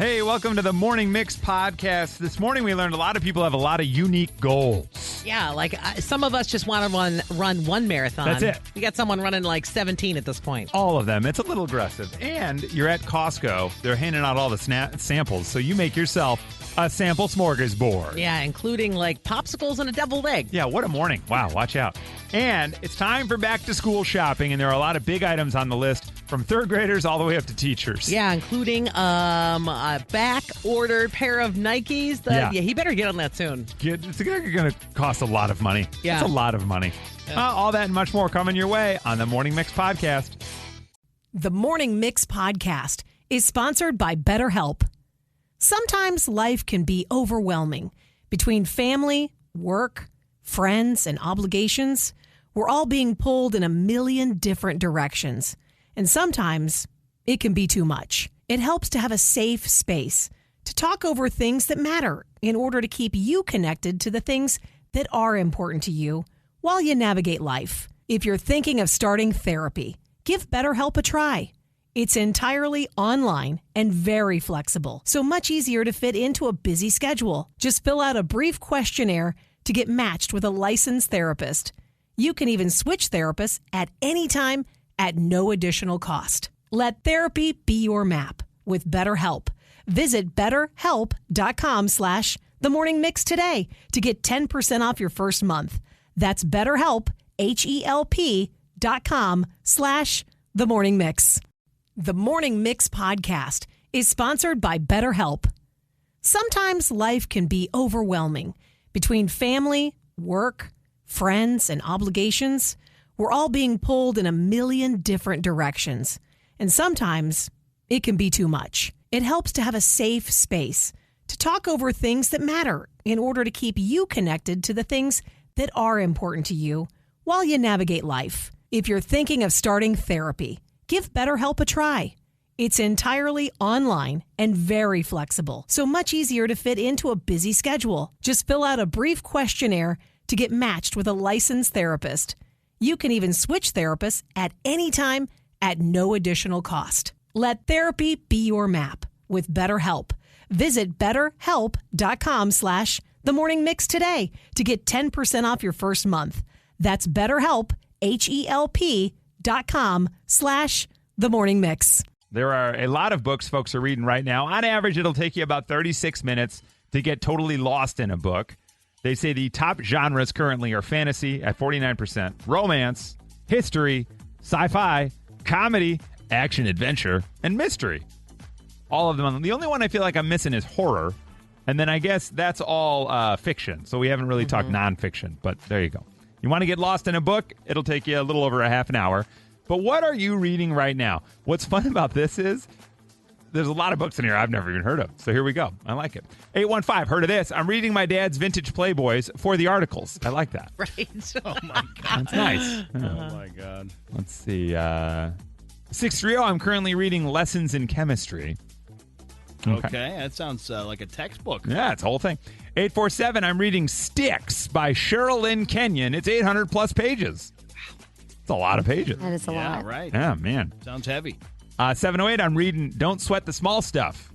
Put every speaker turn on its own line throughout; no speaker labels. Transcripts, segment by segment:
Hey, welcome to the Morning Mix podcast. This morning we learned a lot of people have a lot of unique goals.
Yeah, like some of us just want to run one marathon.
That's it.
We got someone running like 17 at this point.
All of them. It's a little aggressive. And you're at Costco. They're handing out all the samples, so you make yourself a sample smorgasbord.
Yeah, including like popsicles and a deviled egg.
Yeah, what a morning. Wow, watch out. And it's time for back to school shopping, and there are a lot of big items on the list from third graders all the way up to teachers.
Yeah, including a back-ordered pair of Nikes. Yeah, he better get on that soon.
It's going to cost a lot of money.
Yeah.
It's a lot of money. Yeah. All that and much more coming your way on the Morning Mix podcast.
The Morning Mix podcast is sponsored by BetterHelp. Sometimes life can be overwhelming. Between family, work, friends, and obligations, we're all being pulled in a million different directions. And sometimes it can be too much. It helps to have a safe space to talk over things that matter in order to keep you connected to the things that are important to you while you navigate life. If you're thinking of starting therapy, give BetterHelp a try. It's entirely online and very flexible, so much easier to fit into a busy schedule. Just fill out a brief questionnaire to get matched with a licensed therapist. You can even switch therapists at any time at no additional cost. Let therapy be your map with BetterHelp. Visit BetterHelp.com/themorningmix today to get 10% off your first month. That's BetterHelp, HELP.com/themorningmix. The Morning Mix podcast is sponsored by BetterHelp. Sometimes life can be overwhelming. Between family, work, friends, and obligations, we're all being pulled in a million different directions. And sometimes it can be too much. It helps to have a safe space to talk over things that matter in order to keep you connected to the things that are important to you while you navigate life. If you're thinking of starting therapy, give BetterHelp a try. It's entirely online and very flexible, so much easier to fit into a busy schedule. Just fill out a brief questionnaire to get matched with a licensed therapist. You can even switch therapists at any time at no additional cost. Let therapy be your map with BetterHelp. Visit BetterHelp.com/themorningmix today to get 10% off your first month. That's BetterHelp, HELP.com/themorningmix.
There are a lot of books folks are reading right now. On average, it'll take you about 36 minutes to get totally lost in a book. They say the top genres currently are fantasy at 49%, romance, history, sci-fi, comedy, action-adventure, and mystery. All of them. The only one I feel like I'm missing is horror. And then I guess that's all fiction. So we haven't really talked nonfiction, but there you go. You want to get lost in a book? It'll take you a little over a half an hour. But what are you reading right now? What's fun about this is there's a lot of books in here I've never even heard of. So here we go. I like it. 815, heard of this? I'm reading my dad's vintage Playboys for the articles. I like that.
Right.
Oh, my God.
That's nice.
Oh, my God.
Let's see. 630, I'm currently reading Lessons in Chemistry.
Okay, that sounds like a textbook.
Yeah, it's a whole thing. 847, I'm reading Sticks by Cheryl Lynn Kenyon. It's 800-plus pages. It's a lot of pages.
That is a lot.
Yeah, right.
Yeah, man.
Sounds heavy.
708, I'm reading Don't Sweat the Small Stuff.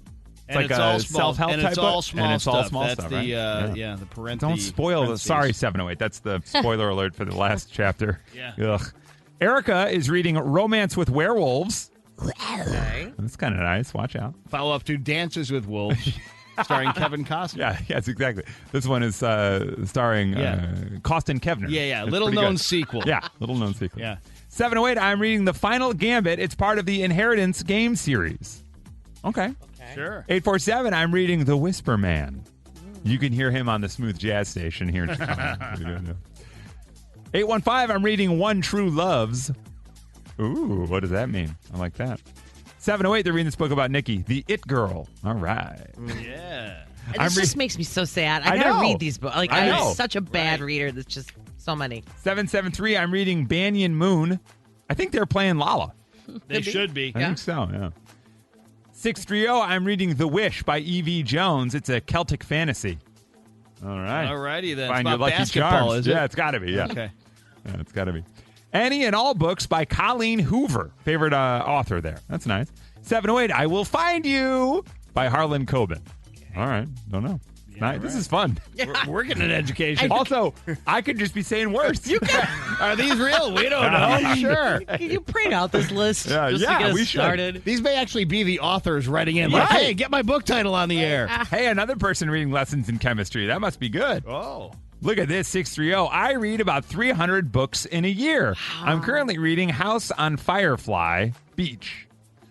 It's like a self-help type book.
And it's all small
stuff,
stuff,
right?
the parentheses.
Don't spoil the... Sorry, 708. That's the spoiler alert for the last chapter.
Yeah.
Ugh. Erica is reading Romance with Werewolves.
Okay.
That's kind of nice. Watch out.
Follow up to Dances with Wolves, starring Kevin Costner.
Yeah, yes, exactly. This one is starring Costin Kevner.
Yeah.
It's
Little
pretty
known
good.
sequel.
Yeah, little known sequel.
Yeah.
708, I'm reading The Final Gambit. It's part of the Inheritance game series. Okay.
Sure.
847, I'm reading The Whisper Man. You can hear him on the Smooth Jazz Station here in Chicago. 815, I'm reading One True Loves. Ooh, what does that mean? I like that. 708, they're reading this book about Nikki, the It Girl. All right.
Yeah.
This just makes me so sad.
I
I gotta
know.
read these books. Like
I know.
I'm such a bad reader. There's just so many.
773, I'm reading Banyan Moon. I think they're playing Lala.
They should be.
I think so, yeah. 630, I'm reading The Wish by E.V. Jones. It's a Celtic fantasy. All right.
All righty then.
Find
it's
your
about
lucky
basketball,
charms.
is it?
Yeah, it's got to be, yeah.
Okay.
Yeah, it's got to be. Any and All Books by Colleen Hoover. Favorite author there. That's nice. 708, I Will Find You by Harlan Coben. All right. Don't know. Nice. This is fun.
We're getting an education.
Also, I could just be saying worse.
Are these real? We don't know. Sure.
Can you print out this list? Just to get
we
us started?
These may actually be the authors writing in. Like,
Right.
hey, get my book title on the air.
Hey, another person reading lessons in chemistry. That must be good.
Oh.
Look at this, 630. I read about 300 books in a year. I'm currently reading House on Firefly Beach.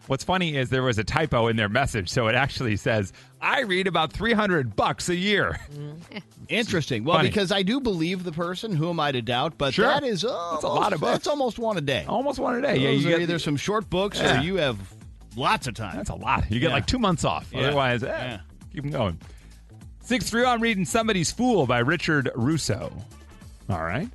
What's funny is there was a typo in their message, so it actually says, I read about $300 a year.
Interesting. Well,
Funny.
because I do believe the person. Who am I to doubt? But
Sure.
that is almost,
a lot of books.
That's almost one a day.
Almost one a day. Yeah,
Those
you
are
get
either some short books
Yeah.
or you have lots of time.
That's a lot. You get like 2 months off.
Yeah.
Otherwise,
Yeah.
keep them going. 630, I'm reading Somebody's Fool by Richard Russo. All right.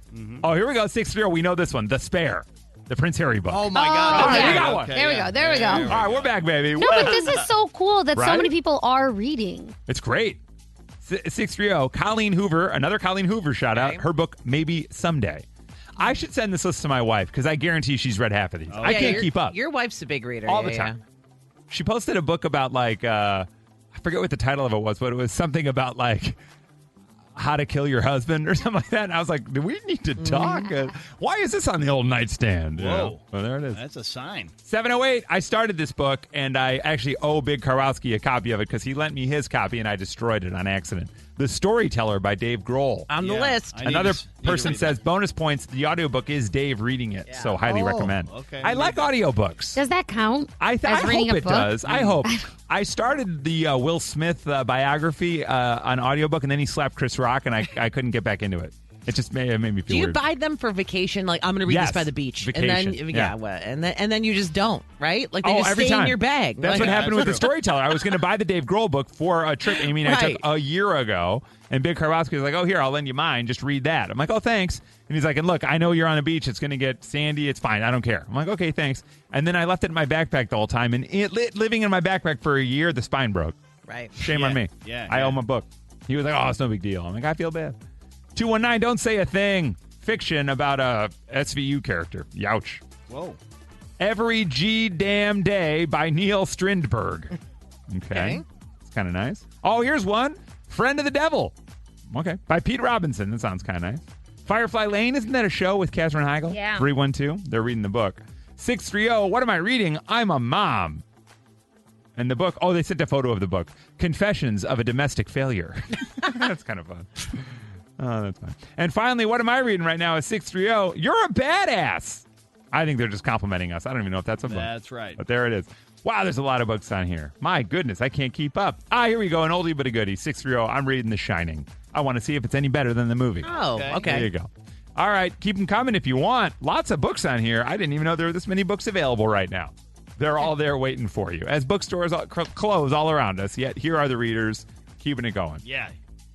Oh, here we go. 630. We know this one. The Spare. The Prince Harry book.
Oh, my God.
okay.
Okay,
We got one.
okay,
There we
yeah.
go. There we go.
All right, we're back, baby.
No, but this is so cool that so
Right?
many people are reading.
It's great. 630, Colleen Hoover, another Colleen Hoover shout out. Her book, Maybe Someday. I should send this list to my wife because I guarantee she's read half of these. I can't
your-
keep up.
Your wife's a big reader.
All the time. She posted a book about like, I forget what the title of it was, but it was something about like how to kill your husband or something like that. And I was like, do we need to talk? Why is this on the old nightstand? You know?
Whoa.
Well, there it is.
That's a sign.
708, I started this book, and I actually owe Big Karwowski a copy of it because he lent me his copy, and I destroyed it on accident. The Storyteller by Dave Grohl.
On the
Yeah.
list.
I need
Another
to
person
read
says, bonus points, the audiobook is Dave reading it, so highly recommend.
okay.
I like audiobooks.
Does that count?
I
as reading
hope
a
it
book?
does. I hope. I started the Will Smith biography on audiobook, and then he slapped Chris Rock, and I couldn't get back into it. It just made me feel
Do you
weird.
buy them for vacation? Like, I'm going to read
Yes.
this by the beach.
Vacation.
And then,
Yeah.
what? And then you just don't, right? Like, they just
every
stay
time.
in your bag.
That's
Like,
what happened with The
That's true.
Storyteller. I was going to buy the Dave Grohl book for a trip Amy and I
Right.
took a year ago, and Big Karwowski was like, oh, here, I'll lend you mine. Just read that. I'm like, oh, thanks. And he's like, and look, I know you're on the beach. It's going to get sandy. It's fine. I don't care. I'm like, okay, thanks. And then I left it in my backpack the whole time, and living in my backpack for a year, the spine broke.
Right.
Shame on me.
Yeah,
I
yeah.
owe my book. He was like, oh, it's no big deal. I'm like, I feel bad. 219, don't say a thing. Fiction about a SVU character. Youch.
Whoa.
Every G Damn Day by Neil Strindberg. Okay. It's kind of nice. Oh, here's one. Friend of the Devil. Okay. By Pete Robinson. That sounds kind of nice. Firefly Lane. Isn't that a show with Katherine Heigl?
Yeah.
312. They're reading the book. 630. What am I reading? I'm a mom. And the book. Oh, they sent a photo of the book. Confessions of a Domestic Failure. That's kind of fun. Oh, that's fine. And finally, what am I reading right now is 630. You're a badass. I think they're just complimenting us. I don't even know if that's a book.
That's right.
But there it is. Wow, there's a lot of books on here. My goodness, I can't keep up. Here we go. An oldie but a goodie. 630. I'm reading The Shining. I want to see if it's any better than the movie.
Oh, okay.
There you go. All right, keep them coming if you want. Lots of books on here. I didn't even know there were this many books available right now. They're all there waiting for you. As bookstores close all around us, yet here are the readers keeping it going.
Yeah.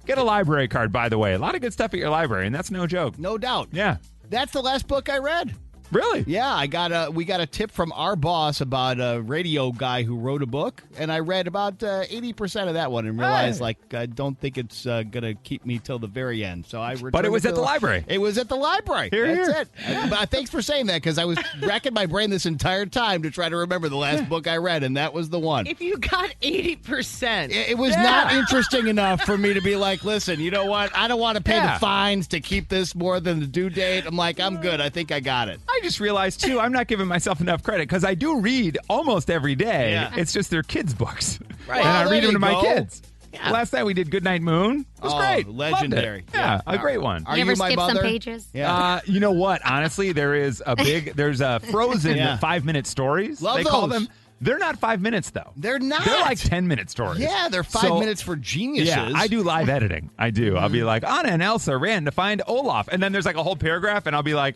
Get a library card, by the way. A lot of good stuff at your library, and that's no joke.
No doubt.
Yeah.
That's the last book I read.
Really?
Yeah, we got a tip from our boss about a radio guy who wrote a book, and I read about 80% of that one and realized, I don't think it's going to keep me till the very end. So I returned
But it was
to
at the library.
It was at the library.
Here,
That's it. But thanks for saying that, because I was racking my brain this entire time to try to remember the last book I read, and that was the one.
If you got 80%.
It was not interesting enough for me to be like, listen, you know what? I don't want to pay the fines to keep this more than the due date. I'm like, I'm good. I think I got it.
I just realized, too, I'm not giving myself enough credit because I do read almost every day.
Yeah.
It's just they're kids' books.
Right.
And I
Well,
read
there
them to
you
my
go.
kids.
Yeah.
Last night we did Goodnight Moon. It was
Oh,
great. Loved it.
legendary.
Yeah, a great one.
Are
you ever
my
skip some
mother?
pages?
Yeah.
You know what? Honestly, there's a Frozen
Yeah.
5-minute stories.
Love
they call
those.
them. They're not 5 minutes, though.
They're not.
They're like 10-minute stories.
Yeah, they're 5
So-
minutes for geniuses.
Yeah, I do live editing. I do. I'll be like, Anna and Elsa ran to find Olaf. And then there's like a whole paragraph, and I'll be like,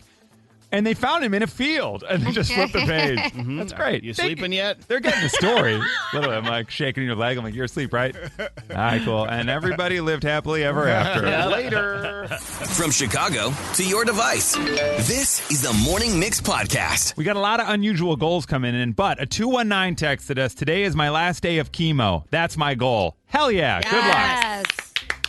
and they found him in a field. And they just flip the page. That's great.
You sleeping yet?
They're getting the story. Literally, I'm like shaking your leg. I'm like, you're asleep, right? All right, cool. And everybody lived happily ever after. Later.
From Chicago to your device, this is the Morning Mix Podcast.
We got a lot of unusual goals coming in, but a 219 texted us, today is my last day of chemo. That's my goal. Hell yeah. Good luck.
Yes.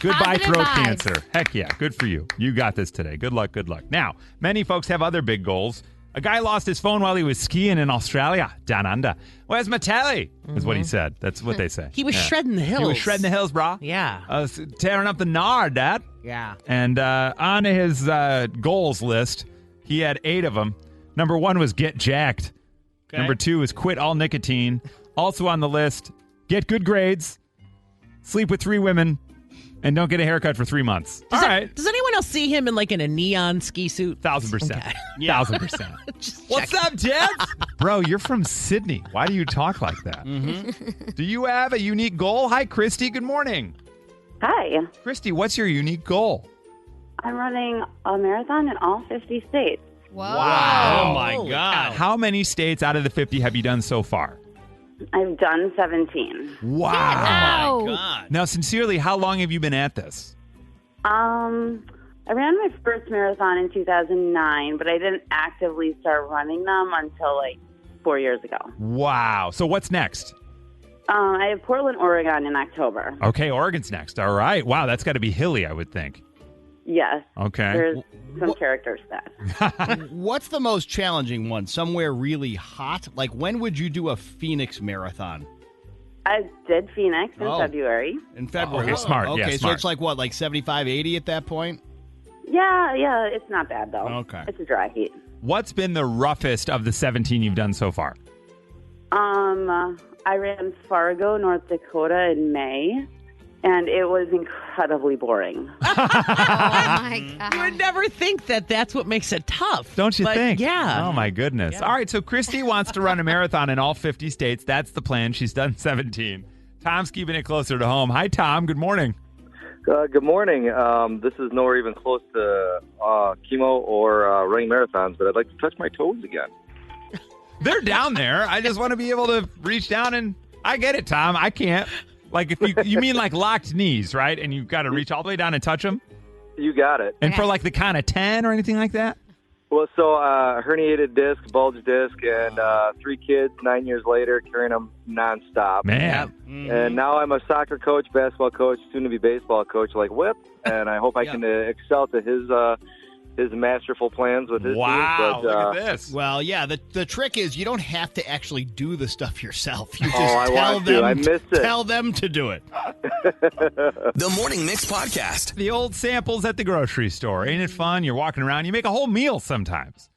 Goodbye,
Positive
throat
vibes.
cancer. Heck yeah. Good for you. You got this today. Good luck. Good luck. Now, many folks have other big goals. A guy lost his phone while he was skiing in Australia, down under. Where's my telly? Is what he said. That's what they say.
He was shredding the hills.
He was shredding the hills, brah.
Yeah.
Tearing up the nard, Dad.
Yeah.
And on his goals list, he had 8 of them. Number 1 was get jacked.
Okay.
Number 2 is quit all nicotine. Also on the list, get good grades, sleep with 3 women, and don't get a haircut for 3 months. All right.
Does anyone else see him in like in a neon ski suit?
1,000%.
Okay.
1,000%.
Just
What's
check.
up, Dad? Bro, you're from Sydney. Why do you talk like that? Do you have a unique goal? Hi, Christy. Good morning.
Hi.
Christy, what's your unique goal?
I'm running a marathon in all 50 states.
Wow.
Oh, my
Holy
God.
cow.
How many states out of the 50 have you done so far?
I've done 17.
Wow.
Wow.
God.
Now, sincerely, how long have you been at this?
I ran my first marathon in 2009, but I didn't actively start running them until like 4 years ago.
Wow. So what's next?
I have Portland, Oregon in October.
Okay, Oregon's next. All right. Wow, that's got to be hilly, I would think.
Yes.
Okay.
There's some character stats.
What's the most challenging one? Somewhere really hot? Like, when would you do a Phoenix marathon?
I did Phoenix in
Oh.
February.
In February.
okay, smart. Yeah,
Okay, so
smart.
it's like what, like 75, 80 at that point?
Yeah, it's not bad though.
Okay.
It's a dry heat.
What's been the roughest of the 17 you've done so far?
I ran Fargo, North Dakota in May, and it was incredibly boring.
Oh, my
You
God.
would never think that that's what makes it tough.
Don't you
But
think?
Yeah.
Oh, my goodness.
Yeah.
All right, so Christy wants to run a marathon in all 50 states. That's the plan. She's done 17. Tom's keeping it closer to home. Hi, Tom. Good morning.
Good morning. This is nowhere even close to chemo or running marathons, but I'd like to touch my toes again.
They're down there. I just want to be able to reach down and I get it, Tom. I can't. Like if you mean like locked knees, right? And you've got to reach all the way down and touch them?
You got it.
And for like the count of 10 or anything like that?
Well, so herniated disc, bulge disc, and 3 kids 9 years later carrying them nonstop.
Man.
And now I'm a soccer coach, basketball coach, soon to be baseball coach, like Whip. And I hope I can excel to his masterful plans with his
Wow.
team. But,
Look at this.
Well, yeah, the trick is you don't have to actually do the stuff yourself. You just
I
tell
want to.
them
I missed it.
Tell them to do it.
The Morning Mix Podcast.
The old samples at the grocery store. Ain't it fun? You're walking around. You make a whole meal sometimes.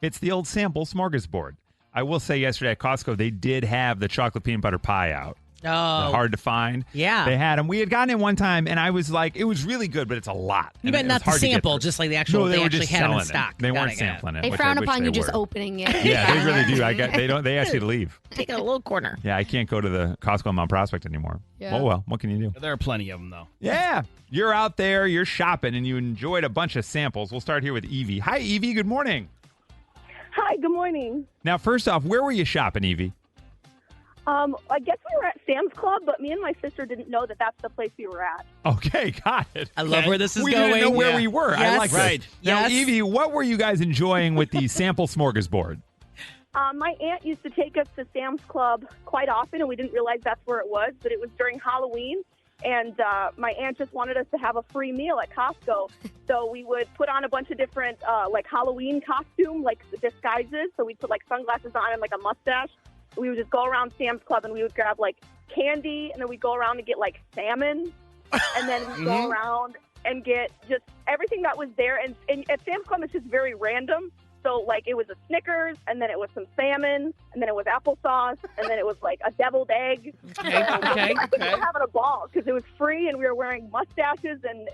It's the old sample smorgasbord. I will say yesterday at Costco, they did have the chocolate peanut butter pie out.
Oh.
Hard to find.
Yeah.
They had them. We had gotten it one time, and I was like, it was really good, but it's a lot.
You
And
meant
it was
not the
hard to get
sample,
through.
just like the actual.
No, they were
actually
just
had them in
selling
stock.
it. They
Got
weren't
it, got it.
sampling it.
They
which I
frown
wish
upon
they
you just
were.
opening it.
Yeah, they really do. They ask you to leave.
Take a little corner.
Yeah, I can't go to the Costco on Mount Prospect anymore.
Yeah.
Oh, well, what can you do?
There are plenty of them, though.
Yeah, you're out there, you're shopping, and you enjoyed a bunch of samples. We'll start here with Evie. Hi, Evie. Good morning.
Hi, good morning.
Now, first off, where were you shopping, Evie?
I guess we were at Sam's Club, but me and my sister didn't know that that's the place we were at.
Okay, got it.
I love where this is
we
going.
didn't know where
Yeah.
we were. I
Yes.
like this.
Right.
Now,
Yes.
Evie, what were you guys enjoying with the sample smorgasbord?
My aunt used to take us to Sam's Club quite often, and we didn't realize that's where it was, but it was during Halloween. And my aunt just wanted us to have a free meal at Costco. So we would put on a bunch of different, like, Halloween costume, like, disguises. So we'd put, like, sunglasses on and, like, a mustache. We would just go around Sam's Club, and we would grab, like, candy, and then we'd go around and get, like, salmon. And then we'd go around and get just everything that was there. And at Sam's Club, it's just very random. So, like, it was a Snickers, and then it was some salmon, and then it was applesauce, and then it was, like, a deviled egg.
Okay.
We were having a ball because it was free, and we were wearing mustaches and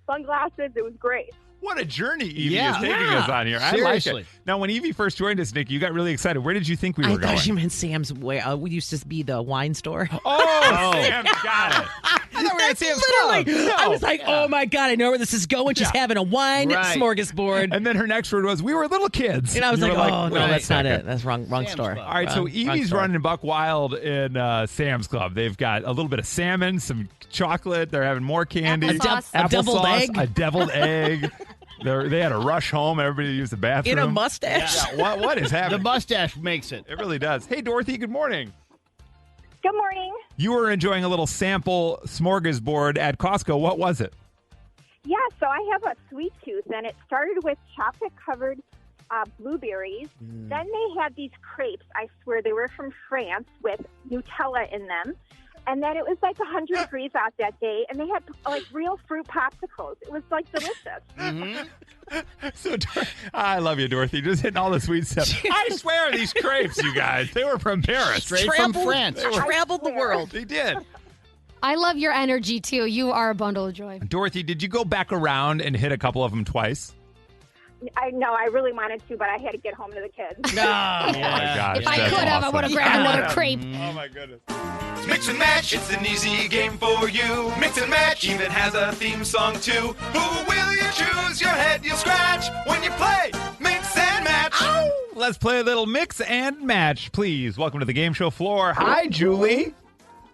sunglasses. It was great.
What a journey Evie
Yeah.
is taking
Yeah.
us on here. I like
Seriously.
it. Now, when Evie first joined us, Nick, you got really excited. Where did you think we
I
were going?
thought you meant Sam's. Where we used to be the wine store.
Oh, Sam's got it. I thought we were at
That's
Sam's
literally.
Club.
I
No.
was like, oh my god, I know where this is going. She's having a wine
Right.
smorgasbord.
And then her next word was, we were little kids.
And I was
You
like,
were
oh, no,
wait a
that's not
second.
it. That's wrong
Sam's
store.
Club.
All right, so
Wrong
Evie's
store.
running buck wild in Sam's Club. They've got a little bit of salmon, some chocolate. They're having more candy.
Applesauce.
A deviled
Applesauce,
egg.
A deviled egg. They had to rush home. Everybody used the bathroom.
In a mustache.
Yeah, what is
The
happening?
mustache makes it.
It really does. Hey, Dorothy, good morning.
Good morning.
You were enjoying a little sample smorgasbord at Costco. What was it?
Yeah, so I have a sweet tooth, and it started with chocolate-covered blueberries. Then they had these crepes. I swear they were from France with Nutella in them. And then it was like 100 degrees out that day, and they had like real fruit popsicles. It was like delicious.
So, I love you, Dorothy. Just hitting all the sweet stuff. I swear these crepes, you guys, they were from Paris.
Straight from France.
Traveled the world.
They did.
I love your energy, too. You are a bundle of joy.
Dorothy, did you go back around and hit a couple of them twice?
I know, I really wanted to, but I had to get home to the kids.
No.
Oh, my gosh.
If I
that's
could have, I
awesome.
would have grabbed another crepe.
Oh, my goodness.
Mix and match, it's an easy game for you. Mix and match even has a theme song too. Who will you choose? Your head you'll scratch when you play Mix and Match.
Ow! Let's play a little mix and match, please. Welcome to the game show floor. Hi, Julie.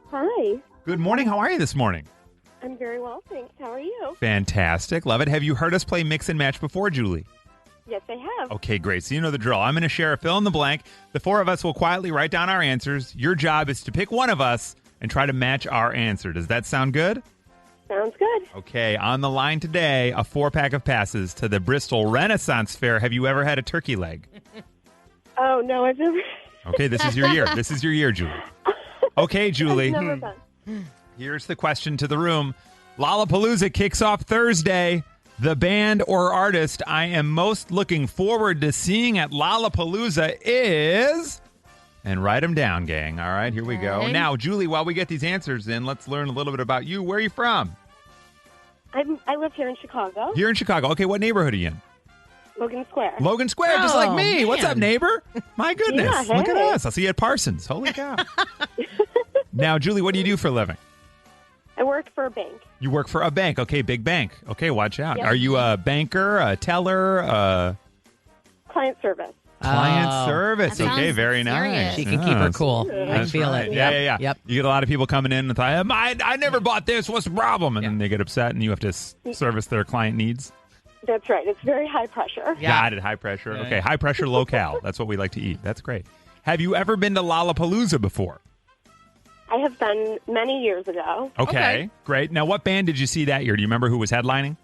Hi.
Good morning. How are you this morning?
I'm very well, thanks. How are you?
Fantastic. Love it. Have you heard us play mix and match before, Julie?
Yes, I have.
Okay, great. So you know the drill. I'm going to share a fill in the blank. The four of us will quietly write down our answers. Your job is to pick one of us and try to match our answer. Does that sound good?
Sounds good.
Okay, on the line today, a 4-pack of passes to the Bristol Renaissance Fair. Have you ever had a turkey leg?
Oh, no, I've never...
Okay, this is your year. This is your year, Julie. Okay, Julie.
Never done.
Here's the question to the room. Lollapalooza kicks off Thursday. The band or artist I am most looking forward to seeing at Lollapalooza is... And write them down, gang. All right, here we go.
Okay.
Now, Julie, while we get these answers in, let's learn a little bit about you. Where are you from?
I live here in Chicago,
Here in Chicago. Okay, what neighborhood are you in?
Logan Square.
Logan Square, just like me.
man.
What's up, neighbor? My goodness.
Yeah,
Look at
hey.
us. I'll see you at Parsons. Holy cow. Now, Julie, what do you do for a living?
I work for a bank.
You work for a bank. Okay, big bank. Okay, watch out.
Yep.
Are you a banker, a teller,
Client service.
client
Oh.
service?
That
Okay,
sounds
very nice.
serious.
She can keep her cool. I
That's
feel
right.
it.
Yeah.
Yep.
You get a lot of people coming in and thought, I never bought this. What's the problem? And then they get upset and you have to service their client needs.
That's right. It's very high pressure.
Yeah.
Got it. High pressure.
Yeah.
Okay, high pressure, low cal. That's what we like to eat. That's great. Have you ever been to Lollapalooza before?
I have been many years ago.
Okay, great. Now, what band did you see that year? Do you remember who was headlining?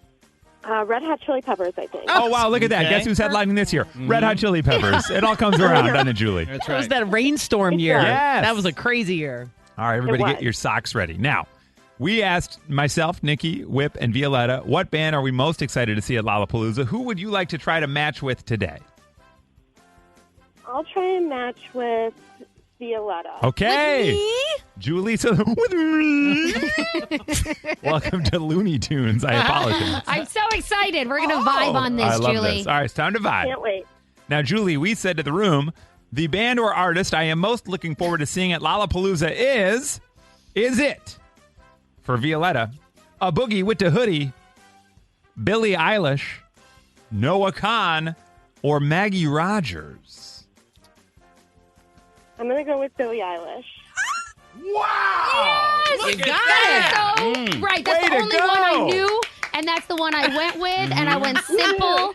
Red Hot Chili Peppers, I think.
Oh, wow, look at that.
Okay.
Guess who's headlining this year? Red Hot Chili Peppers. It all comes around, doesn't it, Julie?
That's
It was
right.
that rainstorm year.
Yes.
That was a crazy year.
All right, everybody
It
get
was.
your socks ready. Now, we asked myself, Nikki, Whip, and Violetta, what band are we most excited to see at Lollapalooza? Who would you like to try to match with today?
I'll try and match with Violetta.
Okay. Julie, so with me. Welcome to Looney Tunes. I apologize.
I'm so excited. We're going to vibe on this,
I love
Julie.
this. All right, it's time to vibe.
Can't wait.
Now, Julie, we said to the room, the band or artist I am most looking forward to seeing at Lollapalooza is it, for Violetta, A Boogie with the Hoodie, Billie Eilish, Noah Khan, or Maggie Rogers?
I'm going to go with Billie Eilish.
Wow!
Yes,
Look at
got
that!
So, right, that's
Way
the
to
only
go.
one I knew, and that's the one I went with, and I went simple.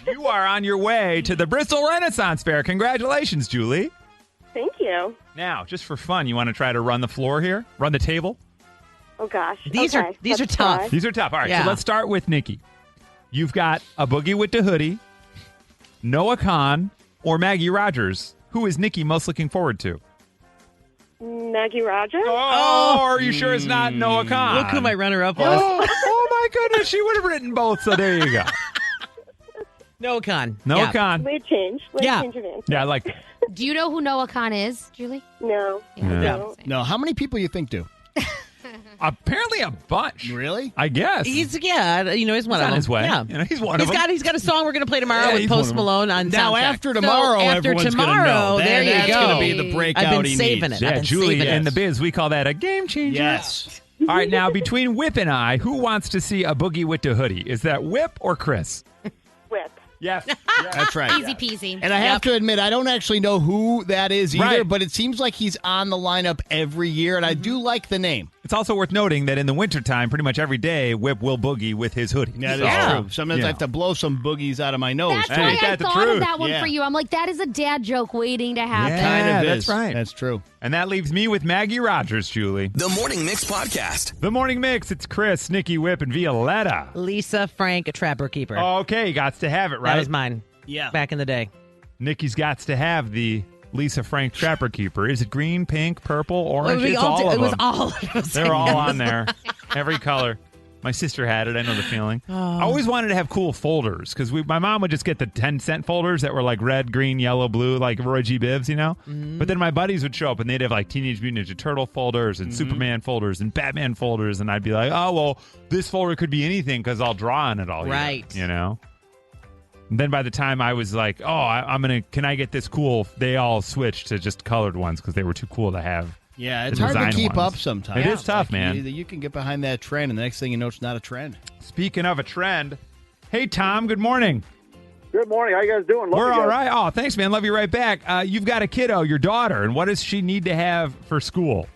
You are on your way to the Bristol Renaissance Fair. Congratulations, Julie.
Thank you.
Now, just for fun, you want to try to run the floor here? Run the table?
Oh, gosh.
These
Okay,
are
let's
tough.
try.
These are tough. All right,
Yeah.
so let's start with Nikki. You've got A Boogie with the Hoodie, Noah Khan, or Maggie Rogers. Who is Nikki most looking forward to?
Maggie Rogers?
Oh, are you sure it's not Noah Khan?
Look who my runner-up was.
Oh my goodness, she would have written both, so there you go.
Noah Khan.
Noah
Yeah.
Khan.
Late change.
Yeah.
Change of answer.
Yeah, I like that.
Do you know who Noah Khan is, Julie?
No.
Yeah.
No.
No, how many people you think do?
Apparently a bunch.
Really?
I guess.
He's he's one
He's
of
on
them.
his way.
Yeah.
You know, he's one of them.
He's got a song we're going to play tomorrow
Yeah,
with
he's one
Post
of them.
Malone on
Now,
soundtrack.
after tomorrow,
so after
everyone's going to
tomorrow,
know.
there
That's
you go.
going to be the breakout
I've been
he
saving
needs.
it. I've
Yeah,
been
Julie,
saving it.
in the biz, we call that a game changer.
Yes.
All right, now between Whip and I, who wants to see A Boogie with the Hoodie? Is that Whip or Chris?
Whip.
Yes.
That's right.
Easy peasy.
And I have to admit, I don't actually know who that is either,
Right.
but it seems like he's on the lineup every year, and I do like the name.
It's also worth noting that in the wintertime, pretty much every day, Whip will boogie with his hoodie.
That is
Yeah.
true. Sometimes
Yeah.
I have to blow some boogies out of my nose.
That's
too.
why
Ain't
I
that the
thought
truth?
of that one
Yeah.
for you. I'm like, that is a dad joke waiting to happen.
Yeah.
Kind of
that's
is.
right.
That's true.
And that leaves me with Maggie Rogers, Julie.
The Morning Mix Podcast.
The Morning Mix, it's Chris, Nikki, Whip, and Violetta.
Lisa Frank, a Trapper Keeper.
Okay, got to have it, right?
That was mine.
Yeah.
back in the day.
Nikki's got to have the Lisa Frank Trapper Keeper. Is it green, pink, purple, orange? It's all of
it was
them.
all of them.
They're all on there. Every color. My sister had it. I know the feeling. I always wanted to have cool folders because my mom would just get the 10-cent folders that were like red, green, yellow, blue, like Roy G. Bibbs, you know? But then my buddies would show up and they'd have like Teenage Mutant Ninja Turtle folders and Superman folders and Batman folders. And I'd be like, oh, well, this folder could be anything because I'll draw on it all year.
Right.
You know? And then by the time I was like, can I get this cool? They all switched to just colored ones because they were too cool to have.
Yeah, it's
the
hard to
design
keep
ones.
up sometimes.
It is tough, man.
You can get behind that trend, and the next thing you know, it's not a trend.
Speaking of a trend, hey, Tom, good morning.
Good morning. How you guys doing?
We're all right. Oh, thanks, man. Love you right back. You've got a kiddo, your daughter, and what does she need to have for school?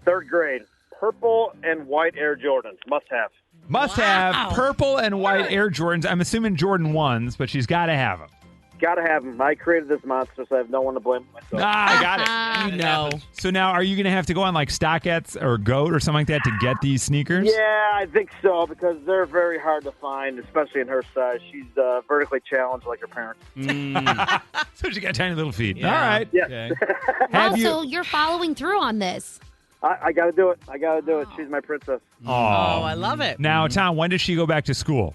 3rd grade. Purple and white Air Jordans. Must have.
Must have purple and white Air Jordans. I'm assuming Jordan 1s, but she's got to have them.
Got to have them. I created this monster, so I have no one to blame myself.
I got it.
You know.
So now are you going to have to go on like StockX or Goat or something like that to get these sneakers?
Yeah, I think so, because they're very hard to find, especially in her size. She's vertically challenged like her parents.
So she got tiny little feet.
Yeah.
All right.
Yes.
Okay.
Have you-
Also, you're following through on this.
I got to do it. I got to do it. She's my princess.
Oh,
I love it.
Now, Tom, when does she go back to school?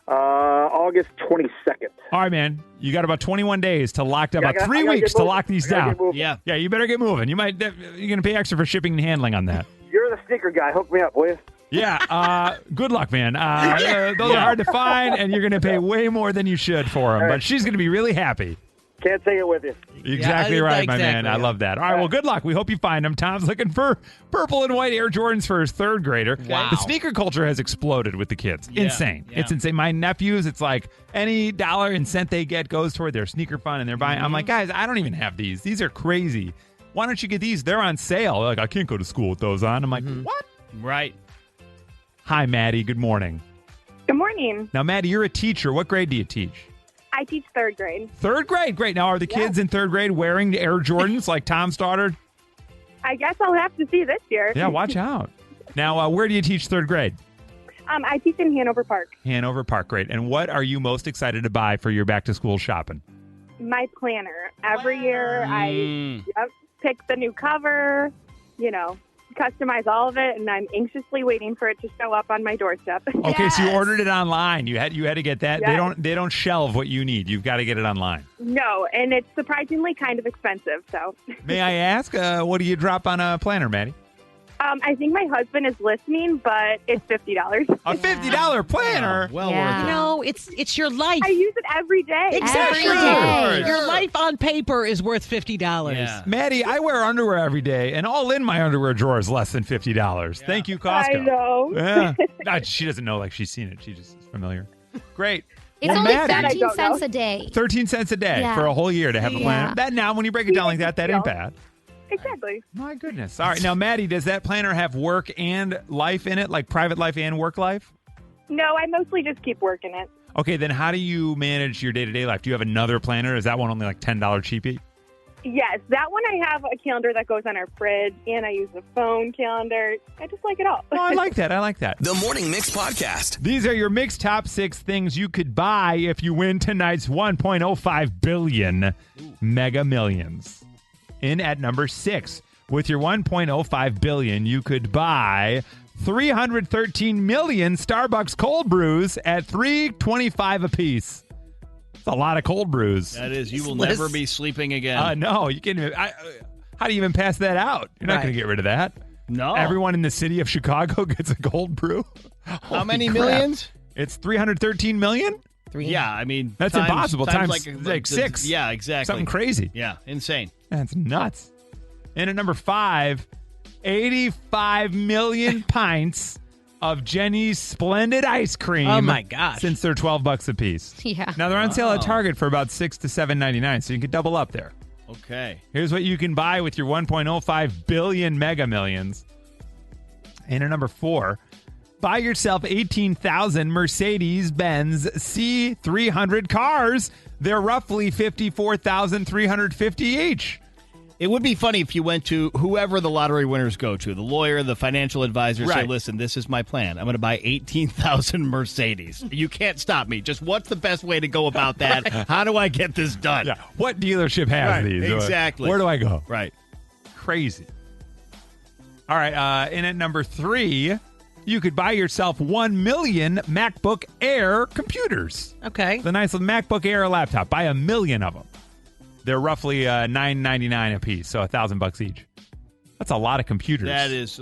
August 22nd.
All right, man. You got about 21 days to lock up.
Yeah,
About
I
3
gotta
weeks
get
to
moving.
lock these
I gotta
down.
get moving.
Yeah.
Yeah, you better get moving. You're going to pay extra for shipping and handling on that.
You're the sneaker guy. Hook me up, will you?
Yeah, good luck, man. Those are hard to find, and you're going to pay way more than you should for them. But she's going to be really happy.
Can't take it with you.
Exactly
Yeah,
right, my man.
exactly.
I love that. All right, well, good luck. We hope you find them. Tom's looking for purple and white Air Jordans for his 3rd grader.
Wow.
The sneaker culture has exploded with the kids.
Yeah,
Insane.
yeah.
It's insane. My nephews, it's like any dollar and cent they get goes toward their sneaker fund, and they're buying. I'm like, guys, I don't even have these. These are crazy. Why don't you get these? They're on sale. They're like, I can't go to school with those on. I'm like, what?
Right.
Hi, Maddie. Good morning.
Good morning.
Now, Maddie, you're a teacher. What grade do you teach?
I teach 3rd grade.
3rd grade. Great. Now, are the kids in 3rd grade wearing Air Jordans like Tom's daughter?
I guess I'll have to see this year.
Yeah, watch out. Now, where do you teach 3rd grade?
I teach in Hanover Park.
Hanover Park. Great. And what are you most excited to buy for your back-to-school shopping?
My planner. Every year I pick the new cover, customize all of it, and I'm anxiously waiting for it to show up on my doorstep.
Okay, so you ordered it online. You had to get that.
Yes.
They don't shelve what you need. You've got to get it online.
No, and it's surprisingly kind of expensive, so.
May I ask, what do you drop on a planner, Maddie?
I think my husband is listening, but it's $50.
A $50 planner?
Well
Yeah.
worth it.
You know, it's your life.
I use it every day.
Exactly.
Every day.
Your life on paper is worth $50.
Yeah.
Maddie, I wear underwear every day, and all in my underwear drawer is less than $50. Thank you, Costco.
I know.
Yeah. No, she doesn't know like she's seen it. She just is familiar. Great.
It's
Well,
only
Maddie-
13
don't
cents
know.
a day.
13 cents a day
Yeah.
for a whole year to have a planner.
Yeah.
That now, when you break it down like that ain't bad.
Exactly.
My goodness. All right. Now, Maddie, does that planner have work and life in it, like private life and work life?
No, I mostly just keep working it.
Okay, then how do you manage your day-to-day life? Do you have another planner? Is that one only like $10 cheapie?
Yes, that one I have a calendar that goes on our fridge, and I use a phone calendar. I just like it all.
Oh, I like that. I like that.
The Morning Mix Podcast.
These are your mixed top 6 things you could buy if you win tonight's 1.05 billion Mega Millions. In at number 6, with your 1.05 billion, you could buy 313 million Starbucks cold brews at $3.25 a piece. That's a lot of cold brews.
That is. You will never be sleeping again.
No, you can't even. How do you even pass that out? You're not
Right.
going to get rid of that.
No.
Everyone in the city of Chicago gets a cold brew.
How many
Holy crap.
millions?
It's 313 million?
Yeah, I mean.
That's impossible. Times like 6.
Yeah, exactly.
Something crazy.
Yeah, insane.
That's nuts. And at number 5, 85 million pints of Jenny's Splendid ice cream.
Oh, my gosh.
Since they're $12 a piece.
Yeah.
Now they're on sale at Target for about $6 to $7.99, so you can double up there.
Okay.
Here's what you can buy with your 1.05 billion Mega Millions. And at number 4, buy yourself 18,000 Mercedes-Benz C300 cars. They're roughly $54,350 each.
It would be funny if you went to whoever the lottery winners go to, the lawyer, the financial advisor, say,
Right.
listen, this is my plan. I'm going to buy 18,000 Mercedes. You can't stop me. Just what's the best way to go about that? How do I get this done?
Yeah. What dealership has
Right,
these?
exactly.
Where do I go?
Right.
Crazy. All right. In at number 3, you could buy yourself 1 million MacBook Air computers.
Okay.
The nice MacBook Air laptop. Buy 1 million of them. They're roughly $9.99 a piece, so $1,000 each. That's a lot of computers.
That's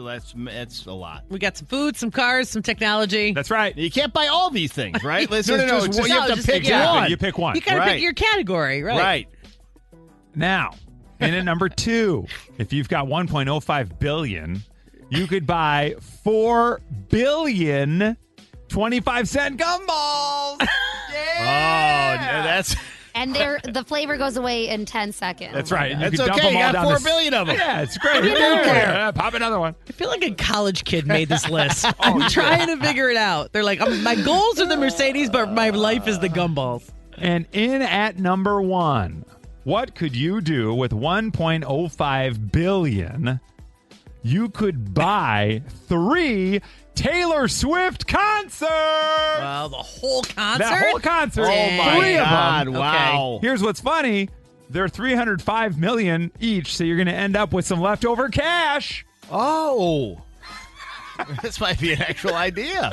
a lot.
We got some food, some cars, some technology.
That's right.
You can't buy all these things, right?
No,
You have to
just
pick
exactly.
one.
You pick one.
You got to
Right.
pick your category, right?
Right.
Now, in at number 2, if you've got 1.05 billion, you could buy 4 billion 25-cent gumballs.
Oh, no, that's
And the flavor goes away in 10 seconds.
That's right. And you
That's
can dump
okay.
them
You
all
got
down
4
the
billion of them.
Yeah, it's great.
You don't care.
Pop another one.
I feel like a college kid made this list. I'm trying to figure it out. They're like, my goals are the Mercedes, but my life is the gumballs.
And in at number 1, what could you do with 1.05 billion? You could buy 3 Taylor Swift concerts.
Wow, the whole concert?
That whole concert.
Oh, my
3
God.
of them.
Wow.
Here's what's funny. They're 305 million each, so you're going to end up with some leftover cash.
Oh. This might be an actual idea.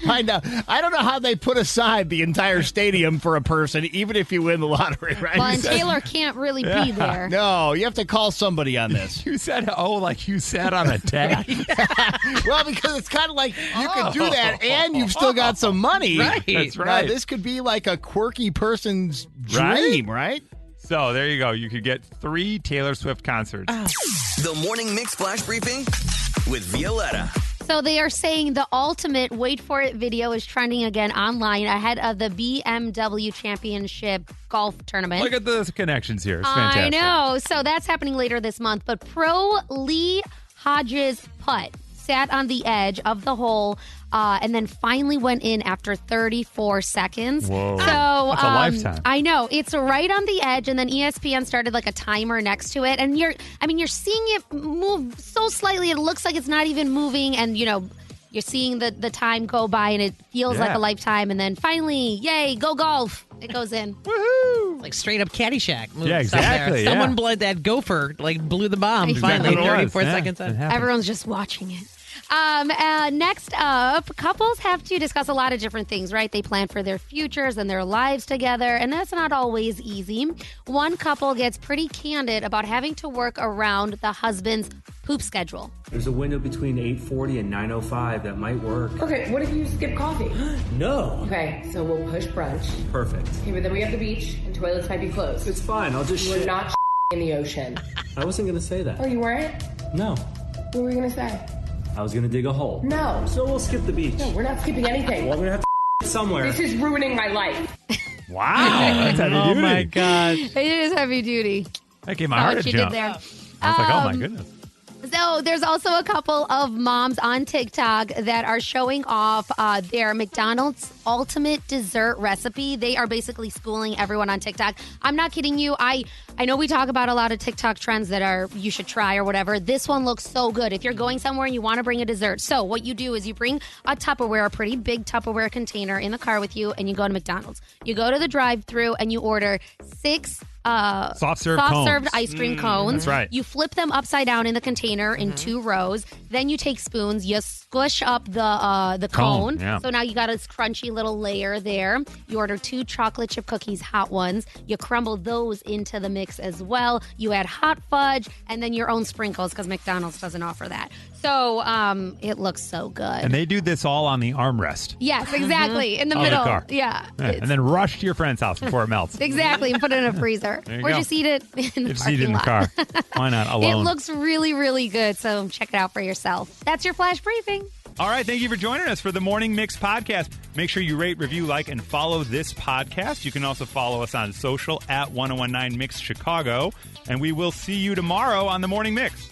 Find out. I don't know how they put aside the entire stadium for a person, even if you win the lottery, right?
Well, and Taylor can't really be there.
No, you have to call somebody on this.
You said, like you sat on a tag.
Well, because it's kind of like you could do that and you've still got some money.
Right.
That's
Now,
right.
this could be like a quirky person's dream, right?
So there you go. You could get 3 Taylor Swift concerts.
The Morning Mix Flash Briefing with Violetta.
So they are saying the ultimate wait for it video is trending again online ahead of the BMW Championship golf tournament.
Look at the connections here. It's fantastic.
I know. So that's happening later this month. But pro Lee Hodges' putt sat on the edge of the hole and then finally went in after 34 seconds.
Whoa.
So,
That's a lifetime.
I know. It's right on the edge, and then ESPN started like a timer next to it. And you're seeing it move so slightly, it looks like it's not even moving. And, you're seeing the time go by, and it feels like a lifetime. And then finally, yay, go golf. It goes in.
Woohoo! Like straight up Caddyshack moves
Yeah, exactly,
There. Someone
yeah.
blew that gopher, blew the bomb
Exactly
finally,
what it was.
34
Yeah,
seconds
it
in.
happened.
Everyone's just watching it. Next up, couples have to discuss a lot of different things, right? They plan for their futures and their lives together, and that's not always easy. One couple gets pretty candid about having to work around the husband's poop schedule.
There's a window between 8:40 and 9:05 that might work.
Okay, what if you skip coffee?
No.
Okay, so we'll push brunch.
Perfect.
Okay, but then we have the beach, and toilets might be closed.
It's fine. I'll just
We're
shit.
not in the ocean.
I wasn't going to say that.
Oh, you weren't?
No.
What were you going to say?
I was going to dig a hole.
No.
So we'll skip the beach.
No, we're not skipping anything.
Well, we're going to have to somewhere.
This is ruining my life.
Wow. That's heavy
Oh
duty.
my God.
It is heavy duty.
That gave my
That's
heart a
what she
jump.
did there.
I was like, oh my goodness.
So there's also a couple of moms on TikTok that are showing off their McDonald's ultimate dessert recipe. They are basically schooling everyone on TikTok. I'm not kidding you. I know we talk about a lot of TikTok trends that are you should try or whatever. This one looks so good. If you're going somewhere and you want to bring a dessert. So what you do is you bring a Tupperware, a pretty big Tupperware container in the car with you, and you go to McDonald's. You go to the drive-thru and you order 6
soft-served
ice cream cones.
That's right.
You flip them upside down in the container in 2 rows. Then you take spoons. You squish up the cone.
Yeah.
So now you got a crunchy little layer there. You order 2 chocolate chip cookies, hot ones. You crumble those into the mix as well. You add hot fudge and then your own sprinkles because McDonald's doesn't offer that. So it looks so good.
And they do this all on the armrest
Yes, exactly. In the
of
middle.
the car.
Yeah.
And then rush to your friend's house before it melts.
Exactly. And put it in a freezer.
There you
Or
go.
just eat it in the
Just eat it in the
parking
car.
lot.
Why not?
It
Alone.
looks really, really good. So check it out for yourself. That's your flash briefing.
All right, thank you for joining us for the Morning Mix podcast. Make sure you rate, review, like, and follow this podcast. You can also follow us on social at 1019 Mix Chicago. And we will see you tomorrow on the Morning Mix.